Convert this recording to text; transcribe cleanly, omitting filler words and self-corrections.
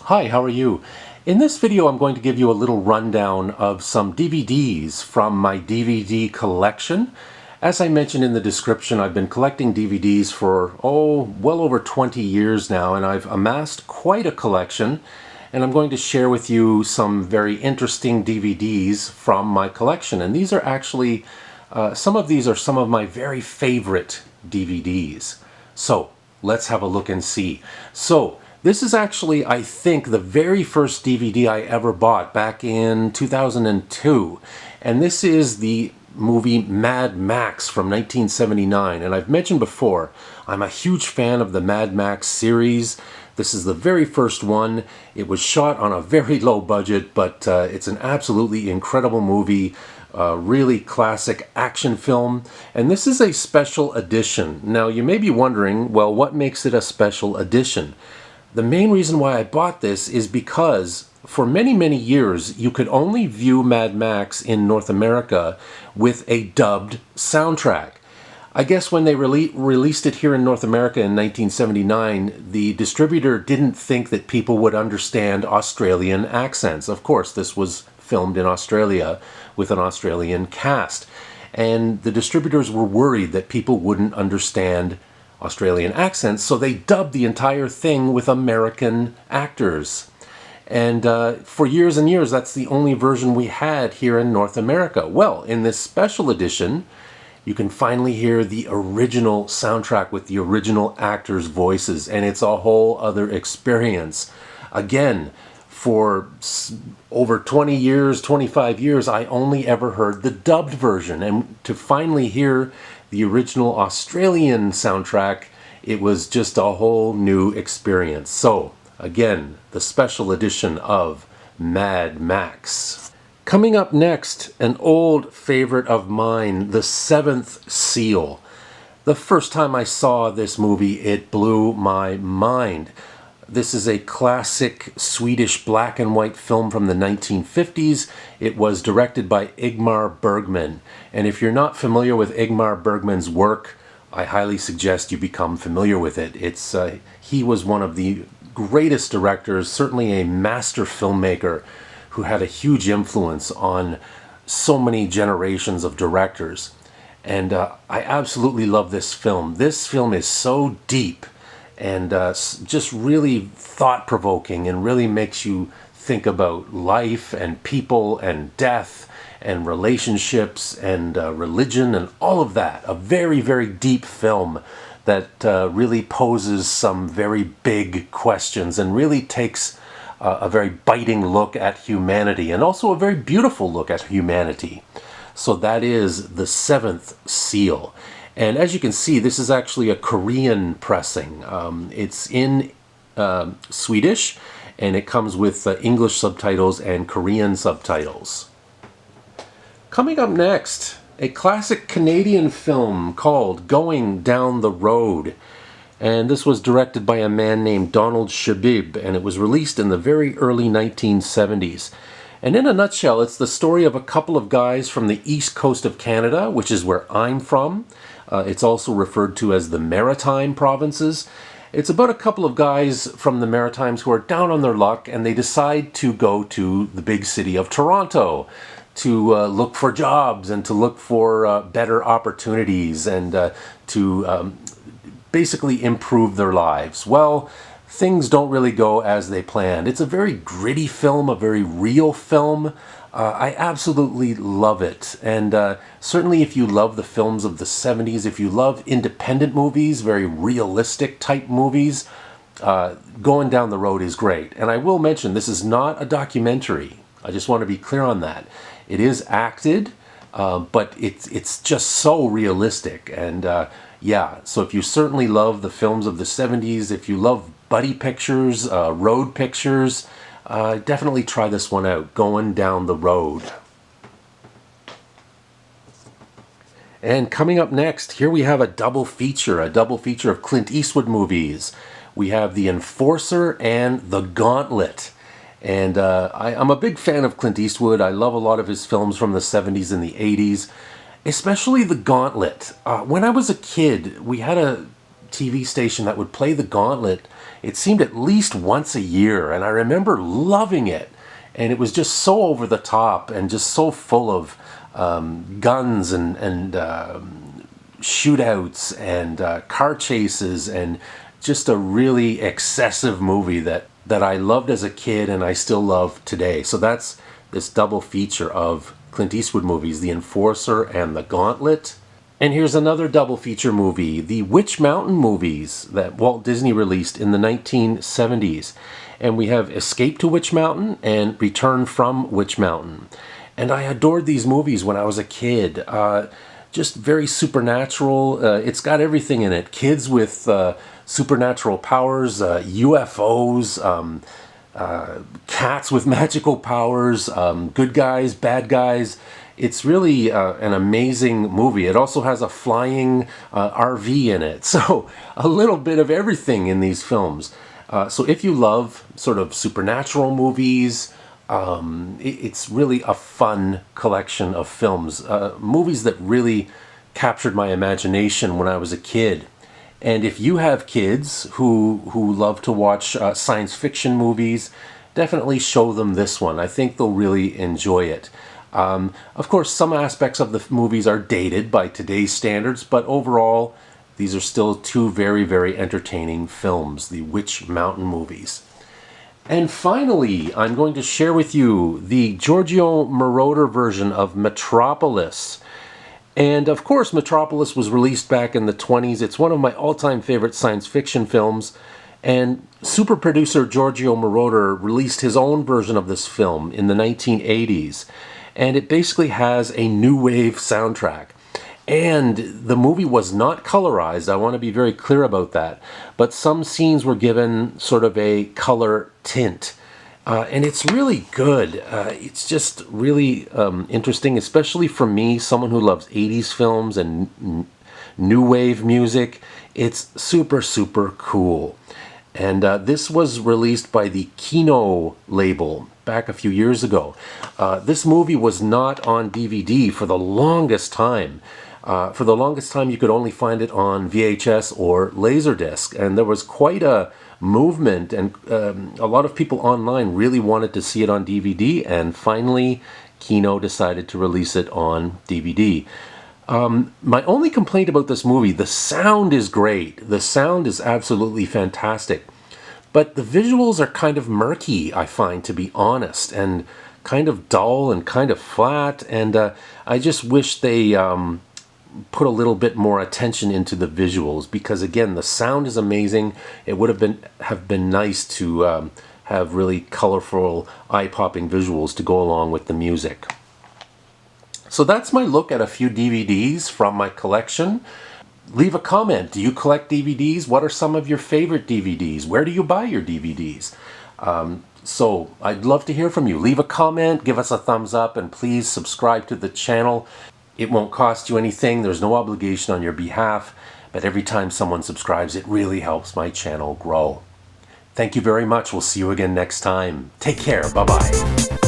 Hi, how are you? In this video I'm going to give you a little rundown of some DVDs from my DVD collection. As I mentioned in the description, I've been collecting DVDs for, well over 20 years now, and I've amassed quite a collection, and I'm going to share with you some very interesting DVDs from my collection. And these are actually, some of these are some of my very favorite DVDs. So, let's have a look and see. So, this is actually, I think, the very first DVD I ever bought back in 2002. And this is the movie Mad Max from 1979. And I've mentioned before, I'm a huge fan of the Mad Max series. This is the very first one. It was shot on a very low budget, but it's an absolutely incredible movie. Really classic action film, and this is a special edition. Now you may be wondering, well, what makes it a special edition? The main reason why I bought this is because for many years you could only view Mad Max in North America with a dubbed soundtrack. I guess when they released it here in North America in 1979, the distributor didn't think that people would understand Australian accents. Of course, this was filmed in Australia with an Australian cast, and the distributors were worried that people wouldn't understand Australian accents, so they dubbed the entire thing with American actors. And for years and years, that's the only version we had here in North America. Well, in this special edition, you can finally hear the original soundtrack with the original actors' voices, and it's a whole other experience. Again, for over 20 years, 25 years, I only ever heard the dubbed version. And to finally hear the original Australian soundtrack, it was just a whole new experience. So, again, the special edition of Mad Max. Coming up next, an old favorite of mine, The Seventh Seal. The first time I saw this movie, it blew my mind. This is a classic Swedish black and white film from the 1950s. It was directed by Ingmar Bergman. And if you're not familiar with Ingmar Bergman's work, I highly suggest you become familiar with it. He was one of the greatest directors, certainly a master filmmaker who had a huge influence on so many generations of directors. And I absolutely love this film. This film is so deep and just really thought-provoking, and really makes you think about life and people and death and relationships and religion and all of that. A very deep film that really poses some very big questions and really takes a very biting look at humanity, and also a very beautiful look at humanity. So that is The Seventh Seal. And as you can see, this is actually a Korean pressing. It's in Swedish, and it comes with English subtitles and Korean subtitles. Coming up next, a classic Canadian film called Going Down the Road. And this was directed by a man named Donald Shabib, and it was released in the very early 1970s. And in a nutshell, it's the story of a couple of guys from the east coast of Canada, which is where I'm from. It's also referred to as the Maritime Provinces. It's about a couple of guys from the Maritimes who are down on their luck, and they decide to go to the big city of Toronto to look for jobs and to look for better opportunities and to basically improve their lives. Well, things don't really go as they planned. It's a very gritty film, a very real film. I absolutely love it. And certainly if you love the films of the 70s, if you love independent movies, very realistic type movies, Going Down the Road is great. And I will mention, this is not a documentary. I just want to be clear on that. It is acted, but it's just so realistic. And yeah, so if you certainly love the films of the 70s, if you love buddy pictures, road pictures, definitely try this one out, Going Down the Road. And coming up next, here we have a double feature of Clint Eastwood movies. We have The Enforcer and The Gauntlet. And I'm a big fan of Clint Eastwood. I love a lot of his films from the 70s and the 80s, especially The Gauntlet. When I was a kid, we had a TV station that would play The Gauntlet, it seemed at least once a year, and I remember loving it. And it was just so over the top and just so full of guns and shootouts and car chases, and just a really excessive movie that I loved as a kid and I still love today. So that's this double feature of Clint Eastwood movies, The Enforcer and The Gauntlet. And here's another double feature movie, the Witch Mountain movies that Walt Disney released in the 1970s. And we have Escape to Witch Mountain and Return from Witch Mountain. And I adored these movies when I was a kid. Just very supernatural. It's got everything in it. Kids with supernatural powers, UFOs, cats with magical powers, good guys, bad guys. It's really an amazing movie. It also has a flying RV in it. So a little bit of everything in these films. So if you love sort of supernatural movies, it's really a fun collection of films. Movies that really captured my imagination when I was a kid. And if you have kids who love to watch science fiction movies, definitely show them this one. I think they'll really enjoy it. Of course, some aspects of the movies are dated by today's standards, but overall, these are still two very, very entertaining films, the Witch Mountain movies. And finally, I'm going to share with you the Giorgio Moroder version of Metropolis. And of course, Metropolis was released back in the 20s. It's one of my all-time favorite science fiction films. And super producer Giorgio Moroder released his own version of this film in the 1980s. And it basically has a new wave soundtrack. And the movie was not colorized. I want to be very clear about that. But some scenes were given sort of a color tint. And it's really good. It's just really interesting, especially for me, someone who loves 80s films and new wave music. It's super, super cool. And this was released by the Kino label back a few years ago. This movie was not on DVD for the longest time. For the longest time, you could only find it on VHS or Laserdisc. And there was quite a movement, and a lot of people online really wanted to see it on DVD. And finally, Kino decided to release it on DVD. My only complaint about this movie, the sound is great. The sound is absolutely fantastic. But the visuals are kind of murky, I find, to be honest, and kind of dull and kind of flat. And I just wish they put a little bit more attention into the visuals, because again, the sound is amazing. It would have been nice to have really colorful, eye-popping visuals to go along with the music. So that's my look at a few DVDs from my collection. Leave a comment. Do you collect DVDs? What are some of your favorite DVDs? Where do you buy your DVDs? So I'd love to hear from you. Leave a comment, give us a thumbs up, and please subscribe to the channel. It won't cost you anything. There's no obligation on your behalf, but every time someone subscribes, it really helps my channel grow. Thank you very much. We'll see you again next time. Take care. Bye-bye.